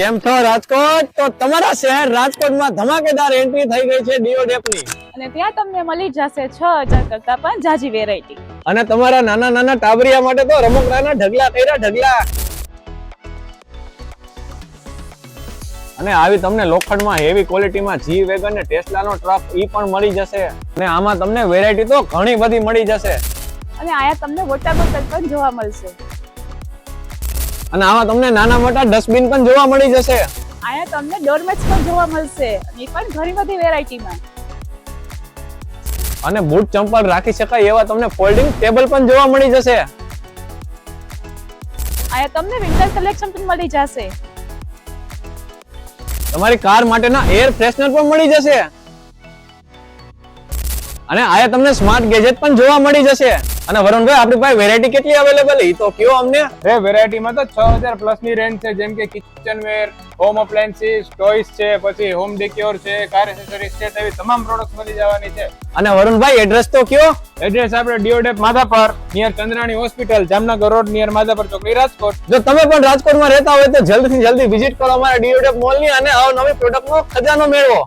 કેમ છો રાજકોટ? તો તમારા શહેર રાજકોટમાં ધમાકેદાર એન્ટ્રી થઈ ગઈ છે ડીઓડેપની અને ત્યાં તમને મળી જશે 6000 કરતા પણ જાજી વેરાયટી. અને તમારા નાના નાના ટાબરિયા માટે તો રમકડાના ઢગલા કર્યા ઢગલા. અને આવી તમને લોખંડમાં હેવી ક્વોલિટીમાં જી વેગન ને ટેસ્લાનો ટ્રક ઈ પણ મળી જશે. અને આમાં તમને વેરાયટી તો ઘણી બધી મળી જશે. અને આયા તમને વોટર બોટલ પણ જોવા મળશે. અને આમાં તમને નાના મોટા ડસ્ટબિન પણ જોવા મળી જશે. આયા તમને ડોરમેટ્સ પણ જોવા મળશે અને એ પણ ઘણી બધી વેરાયટીમાં. અને બૂટ ચંપલ રાખી શકાય એવા તમને ફોલ્ડિંગ ટેબલ પણ જોવા મળી જશે. આયા તમને વિન્ટર કલેક્શન પણ મળી જશે. તમારી કાર માટેના એર ફ્રેશનર પણ મળી જશે. અને આયા તમને સ્માર્ટ ગેજેટ પણ જોવા મળી જશે. અને વરુણભાઈ આપણી પાસે વેરાયટી કેટલી અવેલેબલ ઈ તો કયો અમને. વેરાયટીમાં તો 6000 પ્લસ ની રેન્જ છે, જેમ કે કિચનવેર, હોમ અપ્લાયન્સીસ, ટોયસ છે, પછી હોમ ડેકોર છે, કાર એસેસરીઝ છે, એવી તમામ પ્રોડક્ટ્સ મળી જવાની છે. અને વરુણભાઈ એડ્રેસ તો કયો? એડ્રેસ આપણે ડીઓડેપ Madhapar near Chandrani hospital, Jamnagar road near Madhapar ચોકડી, રાજકોટ. જો તમે પણ રાજકોટમાં રહેતા હોય તો જલ્દીથી જલ્દી વિઝિટ કરો અમારા ડીઓડેપ મોલની અને અવનવી પ્રોડક્ટનો ખજાનો મેળવો.